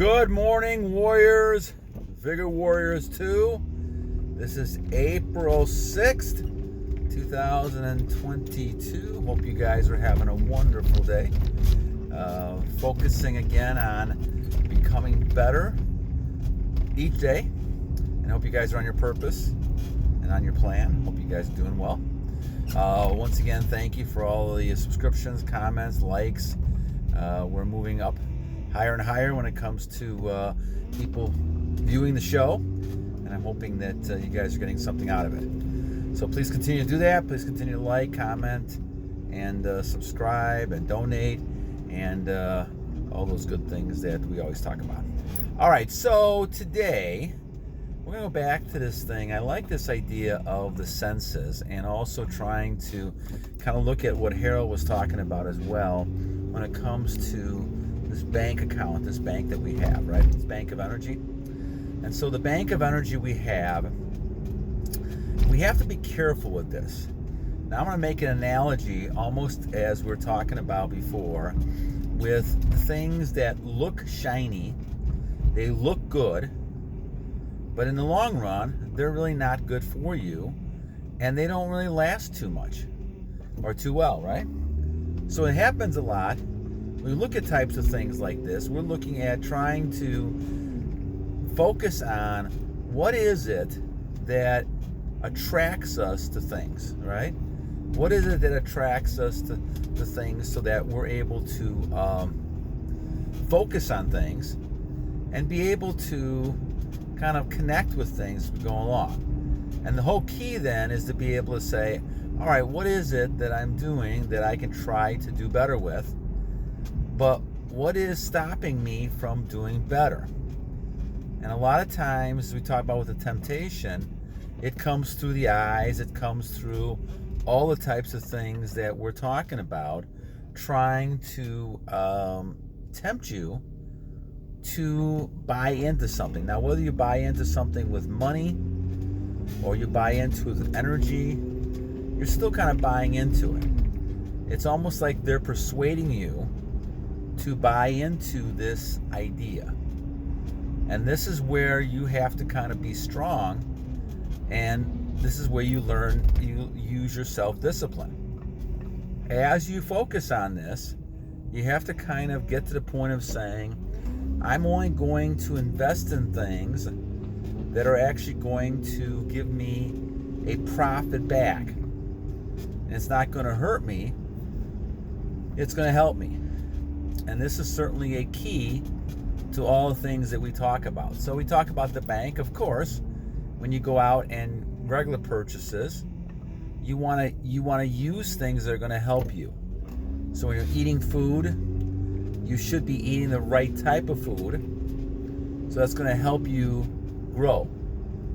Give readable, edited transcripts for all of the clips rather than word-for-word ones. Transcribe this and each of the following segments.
Good morning, Warriors. Vigor Warriors 2. This is April 6th, 2022. Hope you guys are having a wonderful day. Focusing again on becoming better each day. And hope you guys are on your purpose and on your plan. Hope you guys are doing well. Once again, thank you for all the subscriptions, comments, likes. We're moving up higher and higher when it comes to people viewing the show, and I'm hoping that you guys are getting something out of it. So please continue to do that. Please continue to like, comment, and subscribe and donate, and all those good things that we always talk about. All right, so today we're going to go back to this thing. I like this idea of the senses, and also trying to kind of look at what Harold was talking about as well when it comes to this bank account, this bank that we have, right? This bank of energy. And so the bank of energy we have to be careful with this. Now I'm going to make an analogy, almost as we were talking about before, with things that look shiny, they look good, but in the long run, they're really not good for you, and they don't really last too much or too well, right? So it happens a lot. We look at types of things like this. We're looking at trying to focus on what is it that attracts us to things, right? What is it that attracts us to things so that we're able to focus on things and be able to kind of connect with things as we go along. And the whole key then is to be able to say, all right, what is it that I'm doing that I can try to do better with? But what is stopping me from doing better? And a lot of times we talk about with the temptation, it comes through the eyes, it comes through all the types of things that we're talking about, trying to tempt you to buy into something. Now, whether you buy into something with money or you buy into it with energy, you're still kind of buying into it. It's almost like they're persuading you to buy into this idea. And this is where you have to kind of be strong, and this is where you learn, you use your self-discipline. As you focus on this, you have to kind of get to the point of saying, I'm only going to invest in things that are actually going to give me a profit back. And it's not going to hurt me, it's going to help me. And this is certainly a key to all the things that we talk about. So we talk about the bank, of course. When you go out and regular purchases, you want to use things that are going to help you. So when you're eating food, you should be eating the right type of food. So that's going to help you grow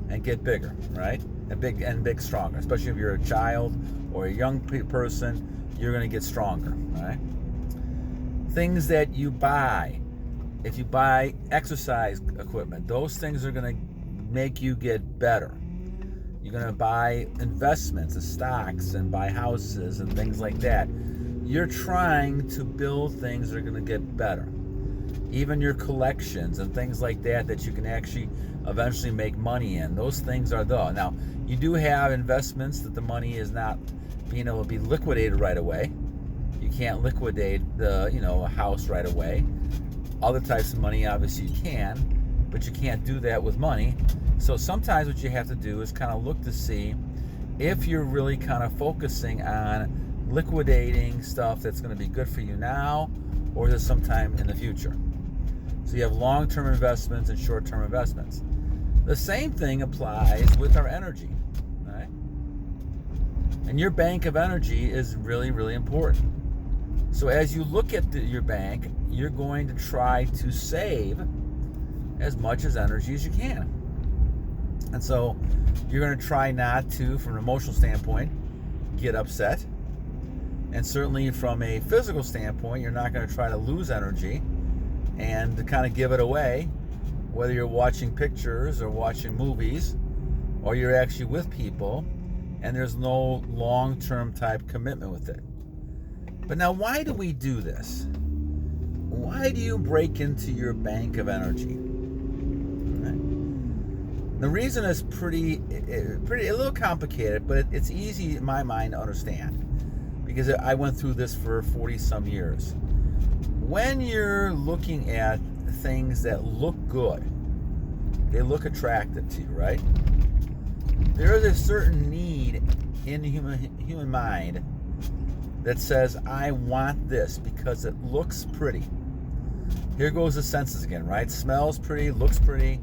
and get bigger, right? And big stronger. Especially if you're a child or a young person, you're going to get stronger, right? Things that you buy, if you buy exercise equipment, those things are going to make you get better. You're going to buy investments and stocks and buy houses and things like that. You're trying to build things that are going to get better. Even your collections and things like that you can actually eventually make money in. Those things are the. Now, you do have investments that the money is not being able to be liquidated right away. You can't liquidate a house right away. Other types of money, obviously, you can, but you can't do that with money. So sometimes what you have to do is kind of look to see if you're really kind of focusing on liquidating stuff that's going to be good for you now, or is it sometime in the future. So you have long-term investments and short-term investments. The same thing applies with our energy, right? And your bank of energy is really, really important. So as you look at your bank, you're going to try to save as much as energy as you can. And so you're going to try not to, from an emotional standpoint, get upset. And certainly from a physical standpoint, you're not going to try to lose energy and to kind of give it away, whether you're watching pictures or watching movies, or you're actually with people, and there's no long-term type commitment with it. But now, why do we do this? why do you break into your bank of energy? Right? The reason is pretty a little complicated, but it's easy in my mind to understand because I went through this for 40 some years. When you're looking at things that look good, they look attractive to you, right? There is a certain need in the human mind that says, I want this because it looks pretty. Here goes the senses again, right? Smells pretty, looks pretty,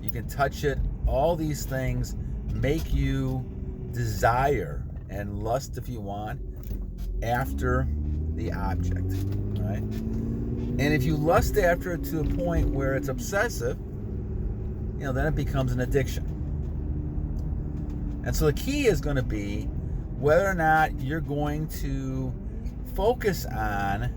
you can touch it. All these things make you desire and lust, if you want, after the object, right? And if you lust after it to a point where it's obsessive, then it becomes an addiction. And so the key is going to be whether or not you're going to focus on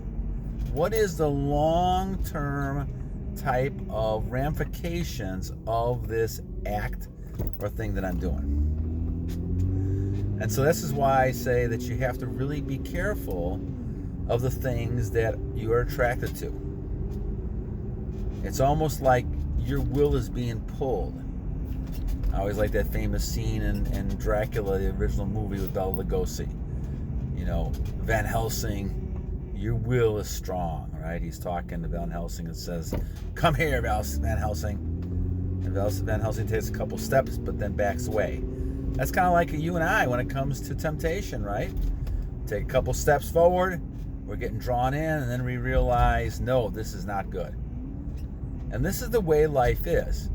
what is the long-term type of ramifications of this act or thing that I'm doing. And so this is why I say that you have to really be careful of the things that you are attracted to. It's almost like your will is being pulled. I always like that famous scene in Dracula, the original movie with Bela Lugosi. Van Helsing, your will is strong, right? He's talking to Van Helsing and says, come here, Van Helsing. And Van Helsing takes a couple steps, but then backs away. That's kind of like you and I when it comes to temptation, right? Take a couple steps forward, we're getting drawn in, and then we realize, no, this is not good. And this is the way life is.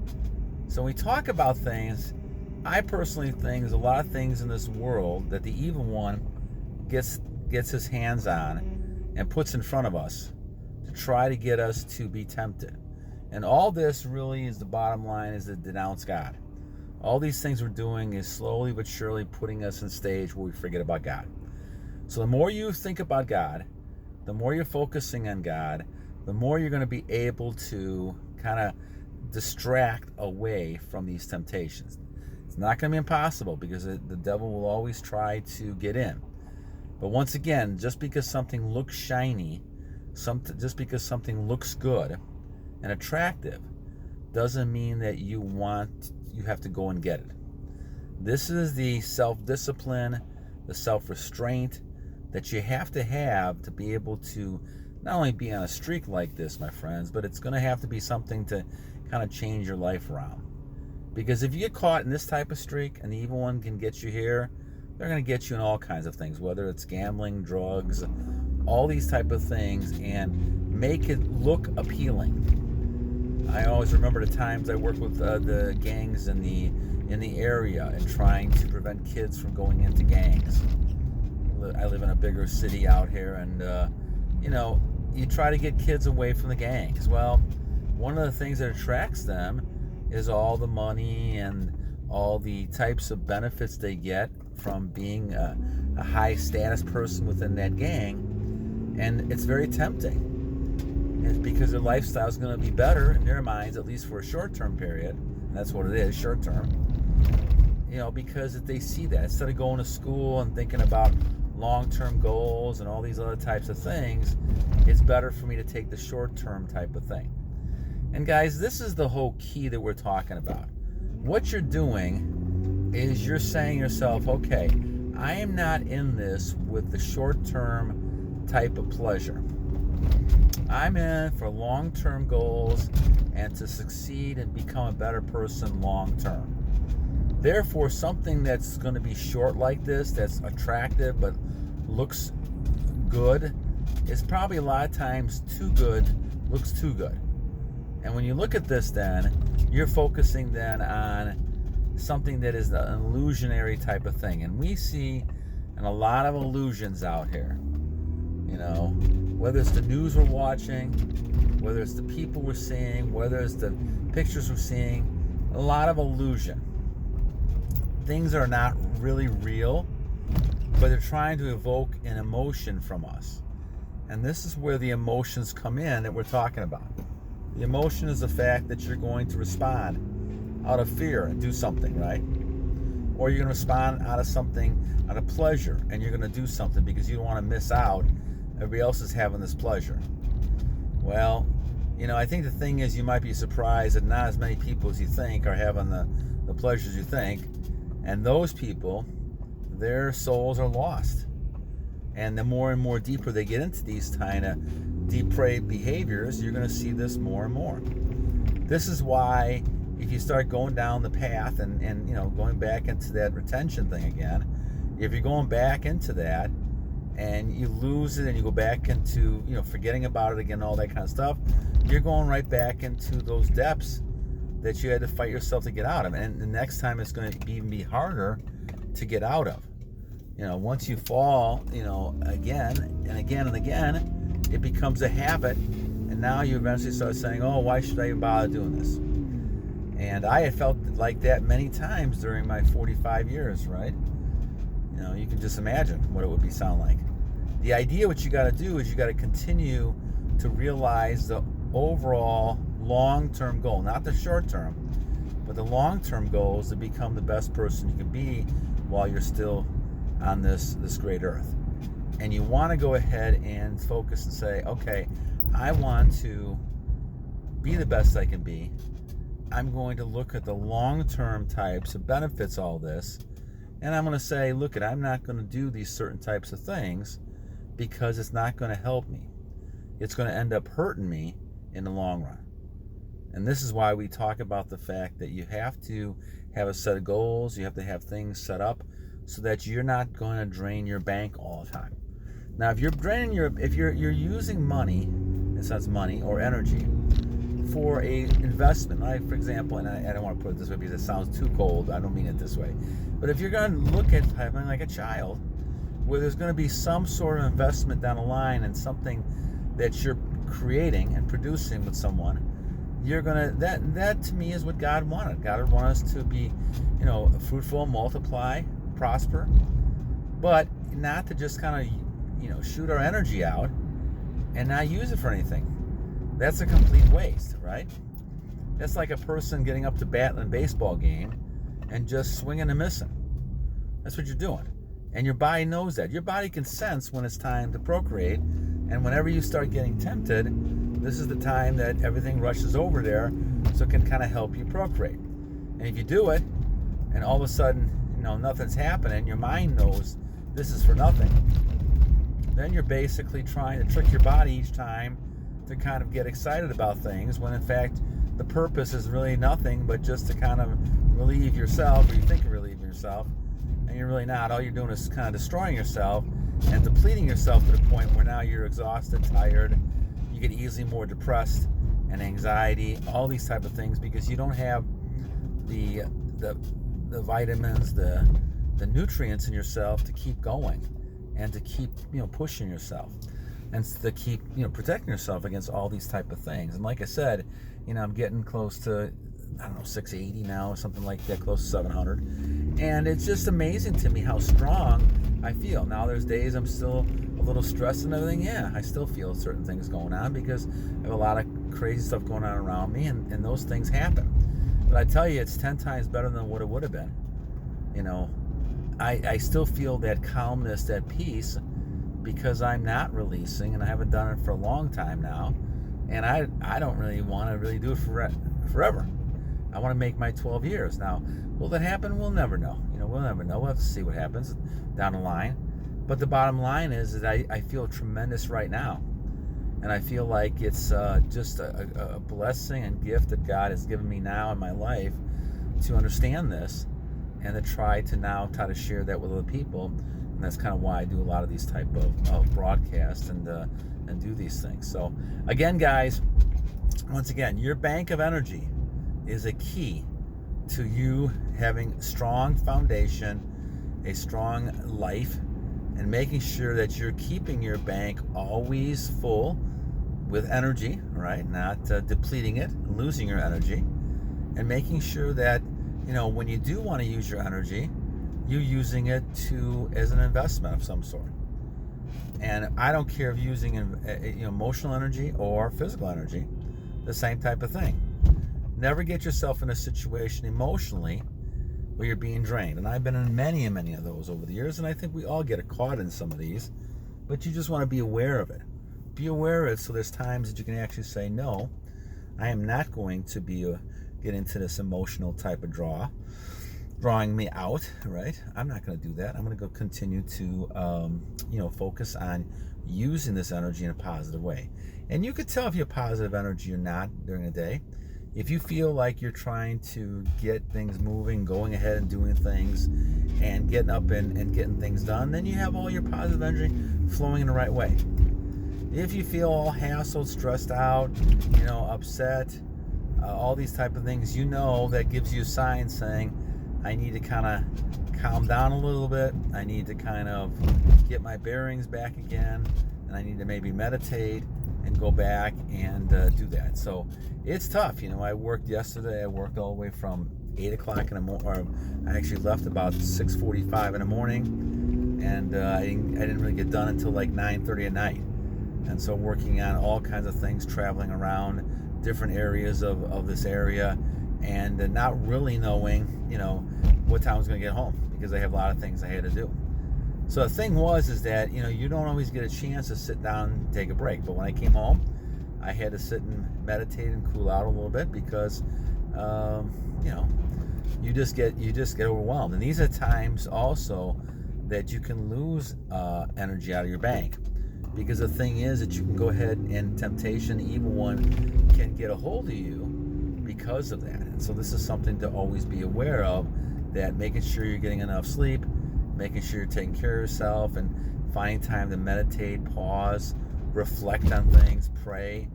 So when we talk about things, I personally think there's a lot of things in this world that the evil one gets his hands on and puts in front of us to try to get us to be tempted. And all this really is the bottom line, is to denounce God. All these things we're doing is slowly but surely putting us in stage where we forget about God. So the more you think about God, the more you're focusing on God, the more you're going to be able to kind of distract away from these temptations. It's not going to be impossible because the devil will always try to get in. But once again, just because something looks shiny, just because something looks good and attractive, doesn't mean that you have to go and get it. This is the self-discipline, the self-restraint that you have to be able to not only be on a streak like this, my friends, but it's going to have to be something to kind of change your life around. Because if you get caught in this type of streak and the evil one can get you here, they're going to get you in all kinds of things, whether it's gambling, drugs, all these type of things, and make it look appealing. I always remember the times I worked with the gangs in the area and trying to prevent kids from going into gangs. I live in a bigger city out here, and you try to get kids away from the gangs. Well, one of the things that attracts them is all the money and all the types of benefits they get from being a high status person within that gang, and it's very tempting. And because their lifestyle is going to be better in their minds, at least for a short-term period, and that's what it is, short-term. Because if they see that, instead of going to school and thinking about long-term goals and all these other types of things, it's better for me to take the short-term type of thing. And guys, this is the whole key that we're talking about. What you're doing is you're saying to yourself, okay, I am not in this with the short-term type of pleasure. I'm in for long-term goals and to succeed and become a better person long-term. Therefore, something that's going to be short like this, that's attractive but looks good, is probably a lot of times too good, looks too good. And when you look at this, then you're focusing then on something that is an illusionary type of thing. And we see a lot of illusions out here. Whether it's the news we're watching, whether it's the people we're seeing, whether it's the pictures we're seeing, a lot of illusion. Things are not really real, but they're trying to evoke an emotion from us. And this is where the emotions come in that we're talking about. The emotion is the fact that you're going to respond out of fear and do something, right? Or you're going to respond out of pleasure, and you're going to do something because you don't want to miss out. Everybody else is having this pleasure. Well, I think the thing is, you might be surprised that not as many people as you think are having the pleasures you think. And those people, their souls are lost. And the more and more deeper they get into these kind of depraved behaviors, you're going to see this more and more. This is why if you start going down the path and going back into that retention thing again, if you're going back into that and you lose it and you go back into, forgetting about it again, all that kind of stuff, you're going right back into those depths that you had to fight yourself to get out of. And the next time it's going to even be harder to get out of. Once you fall, again and again and again, it becomes a habit. And now you eventually start saying, oh, why should I even bother doing this? And I had felt like that many times during my 45 years, right? You can just imagine what it would sound like. The idea, what you got to do is you got to continue to realize the overall long-term goal, not the short-term, but the long-term goal is to become the best person you can be while you're still on this great earth. And you want to go ahead and focus and say, okay, I want to be the best I can be. I'm going to look at the long-term types of benefits, all this, and I'm going to say, look, I'm not going to do these certain types of things because it's not going to help me. It's going to end up hurting me in the long run. And this is why we talk about the fact that you have to have a set of goals. You have to have things set up so that you're not going to drain your bank all the time. Now, if you're draining if you're using money, in a sense, money or energy for a investment, like, for example, and I don't want to put it this way because it sounds too cold. I don't mean it this way. But if you're going to look at having like a child, where there's going to be some sort of investment down the line and something that you're creating and producing with someone, you're gonna that to me is what God wanted. God would want us to be, fruitful, multiply, prosper, but not to just kind of, shoot our energy out and not use it for anything. That's a complete waste, right? That's like a person getting up to bat in a baseball game and just swinging and missing. That's what you're doing. And your body knows that. Your body can sense when it's time to procreate. And whenever you start getting tempted, this is the time that everything rushes over there so it can kind of help you procreate. And if you do it, and all of a sudden, nothing's happening, your mind knows this is for nothing, then you're basically trying to trick your body each time to kind of get excited about things, when in fact the purpose is really nothing but just to kind of relieve yourself, or you think you're relieving yourself, and you're really not. All you're doing is kind of destroying yourself and depleting yourself to the point where now you're exhausted, tired, you get easily more depressed and anxiety, all these type of things, because you don't have the vitamins, the nutrients in yourself to keep going and to keep pushing yourself and to keep protecting yourself against all these type of things. And like I said, I'm getting close to 680 now, or something like that, close to 700, and it's just amazing to me how strong I feel. Now there's days I'm still a little stressed and everything. Yeah, I still feel certain things going on because I have a lot of crazy stuff going on around me, and those things happen. But I tell you, it's 10 times better than what it would have been. I still feel that calmness, that peace, because I'm not releasing, and I haven't done it for a long time now, and I don't really want to really do it forever. I want to make my 12 years. Now, will that happen? We'll never know. We'll never know. We'll have to see what happens down the line. But the bottom line is that I feel tremendous right now. And I feel like it's just a blessing and gift that God has given me now in my life to understand this and to try to share that with other people. And that's kind of why I do a lot of these type of broadcasts and do these things. So again, guys, once again, your bank of energy is a key to you having strong foundation, a strong life, and making sure that you're keeping your bank always full with energy, right? Not depleting it, losing your energy, and making sure that, when you do want to use your energy, you're using it as an investment of some sort. And I don't care if you're using emotional energy or physical energy, the same type of thing. Never get yourself in a situation emotionally where you're being drained. And I've been in many and many of those over the years, and I think we all get caught in some of these, but you just want to be aware of it. be aware of it. So there's times that you can actually say, no, I am not going to be get into this emotional type of drawing me out, right? I'm not going to do that. I'm going to go continue to, focus on using this energy in a positive way. And you could tell if you have positive energy or not during the day. If you feel like you're trying to get things moving, going ahead and doing things, and getting up and getting things done, then you have all your positive energy flowing in the right way. If you feel all hassled, stressed out, upset, all these type of things, that gives you a sign saying, I need to kind of calm down a little bit. I need to kind of get my bearings back again, and I need to maybe meditate and go back and do that. So it's tough. I worked yesterday. I worked all the way from 8 o'clock in the morning, or I actually left about 6:45 in the morning, and I didn't really get done until like 9:30 at night. And so working on all kinds of things, traveling around different areas of this area, and not really knowing, what time I was going to get home, because I have a lot of things I had to do. So the thing is that, you don't always get a chance to sit down and take a break. But when I came home, I had to sit and meditate and cool out a little bit, because, you just get overwhelmed. And these are times also that you can lose energy out of your bank, because the thing is that you can go ahead and temptation, the evil one, can get a hold of you because of that. And so this is something to always be aware of, that making sure you're getting enough sleep, making sure you're taking care of yourself, and finding time to meditate, pause, reflect on things, pray.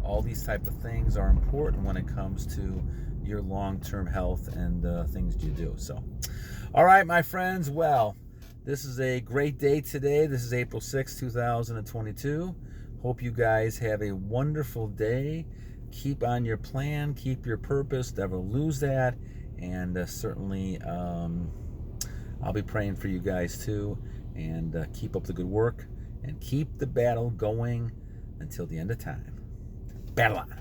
All these type of things are important when it comes to your long-term health and things you do. So, all right, my friends. Well, this is a great day today. This is April 6, 2022. Hope you guys have a wonderful day. Keep on your plan. Keep your purpose. Never lose that. And certainly, I'll be praying for you guys too. And keep up the good work. And keep the battle going until the end of time. Battle on.